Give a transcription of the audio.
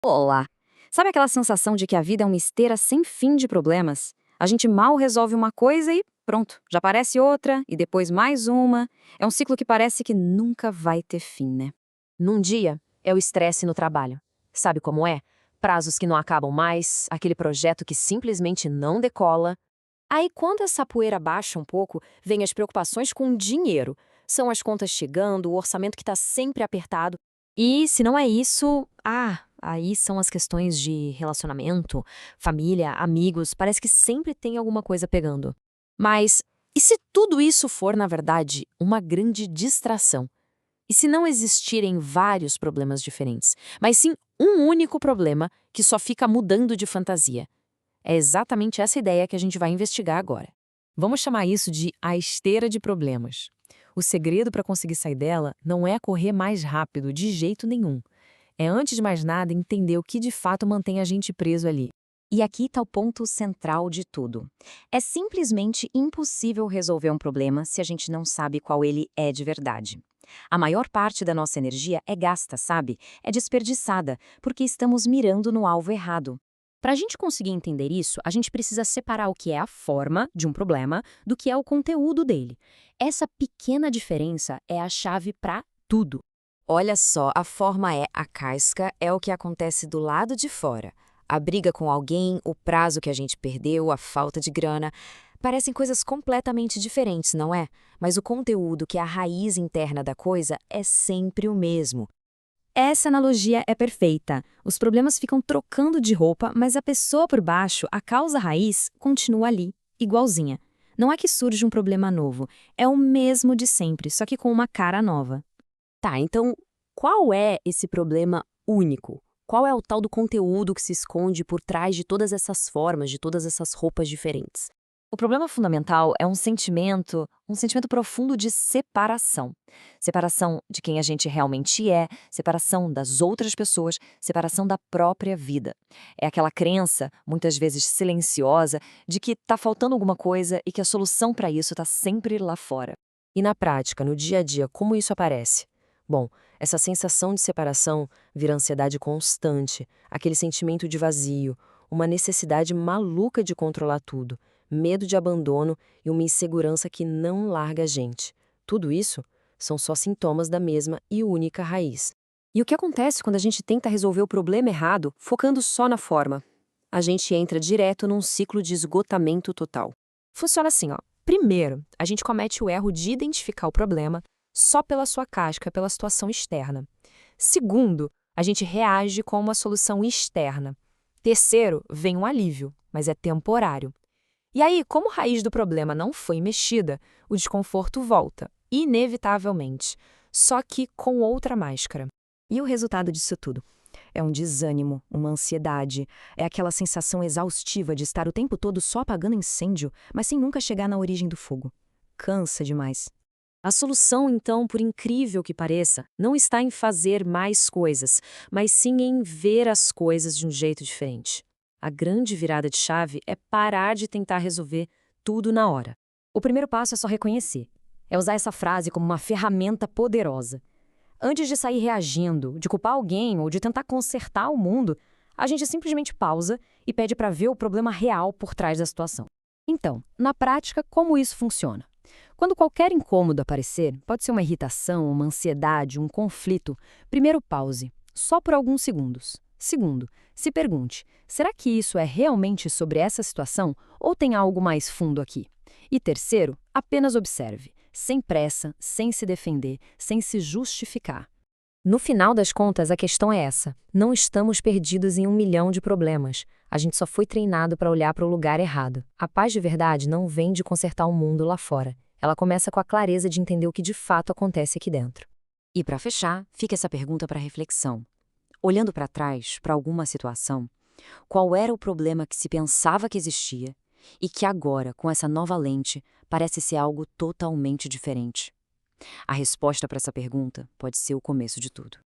Olá! Sabe aquela sensação de que a vida é uma esteira sem fim de problemas? A gente mal resolve uma coisa e pronto, já aparece outra e depois mais uma. É um ciclo que parece que nunca vai ter fim, né? Num dia, é o estresse no trabalho. Sabe como é? Prazos que não acabam mais, aquele projeto que simplesmente não decola. Aí, quando essa poeira baixa um pouco, vem as preocupações com o dinheiro. São as contas chegando, o orçamento que está sempre apertado. E, se não é isso, aí são as questões de relacionamento, família, amigos. Parece que sempre tem alguma coisa pegando. Mas, e se tudo isso for, na verdade, uma grande distração? E se não existirem vários problemas diferentes, mas sim um único problema que só fica mudando de fantasia? É exatamente essa ideia que a gente vai investigar agora. Vamos chamar isso de a esteira de problemas. O segredo para conseguir sair dela não é correr mais rápido, de jeito nenhum. É, antes de mais nada, entender o que de fato mantém a gente preso ali. E aqui está o ponto central de tudo. É simplesmente impossível resolver um problema se a gente não sabe qual ele é de verdade. A maior parte da nossa energia é gasta, sabe? É desperdiçada, porque estamos mirando no alvo errado. Para a gente conseguir entender isso, a gente precisa separar o que é a forma de um problema do que é o conteúdo dele. Essa pequena diferença é a chave para tudo. Olha só, a forma é a casca, é o que acontece do lado de fora. A briga com alguém, o prazo que a gente perdeu, a falta de grana. Parecem coisas completamente diferentes, não é? Mas o conteúdo, que é a raiz interna da coisa, é sempre o mesmo. Essa analogia é perfeita. Os problemas ficam trocando de roupa, mas a pessoa por baixo, a causa raiz, continua ali, igualzinha. Não é que surge um problema novo, é o mesmo de sempre, só que com uma cara nova. Tá, então qual é esse problema único? Qual é o tal do conteúdo que se esconde por trás de todas essas formas, de todas essas roupas diferentes? O problema fundamental é um sentimento profundo de separação. Separação de quem a gente realmente é, separação das outras pessoas, separação da própria vida. É aquela crença, muitas vezes silenciosa, de que está faltando alguma coisa e que a solução para isso está sempre lá fora. E na prática, no dia a dia, como isso aparece? Bom, essa sensação de separação vira ansiedade constante, aquele sentimento de vazio, uma necessidade maluca de controlar tudo, medo de abandono e uma insegurança que não larga a gente. Tudo isso são só sintomas da mesma e única raiz. E o que acontece quando a gente tenta resolver o problema errado, focando só na forma? A gente entra direto num ciclo de esgotamento total. Funciona assim, ó. Primeiro, a gente comete o erro de identificar o problema só pela sua casca, pela situação externa. Segundo, a gente reage com uma solução externa. Terceiro, vem um alívio, mas é temporário. E aí, como a raiz do problema não foi mexida, o desconforto volta, inevitavelmente, só que com outra máscara. E o resultado disso tudo? É um desânimo, uma ansiedade, é aquela sensação exaustiva de estar o tempo todo só apagando incêndio, mas sem nunca chegar na origem do fogo. Cansa demais. A solução, então, por incrível que pareça, não está em fazer mais coisas, mas sim em ver as coisas de um jeito diferente. A grande virada de chave é parar de tentar resolver tudo na hora. O primeiro passo é só reconhecer. É usar essa frase como uma ferramenta poderosa. Antes de sair reagindo, de culpar alguém ou de tentar consertar o mundo, a gente simplesmente pausa e pede para ver o problema real por trás da situação. Então, na prática, como isso funciona? Quando qualquer incômodo aparecer, pode ser uma irritação, uma ansiedade, um conflito, primeiro pause, só por alguns segundos. Segundo, se pergunte, será que isso é realmente sobre essa situação ou tem algo mais fundo aqui? E terceiro, apenas observe, sem pressa, sem se defender, sem se justificar. No final das contas, a questão é essa. Não estamos perdidos em 1 milhão de problemas. A gente só foi treinado para olhar para o lugar errado. A paz de verdade não vem de consertar o mundo lá fora. Ela começa com a clareza de entender o que de fato acontece aqui dentro. E para fechar, fica essa pergunta para reflexão. Olhando para trás, para alguma situação, qual era o problema que se pensava que existia e que agora, com essa nova lente, parece ser algo totalmente diferente? A resposta para essa pergunta pode ser o começo de tudo.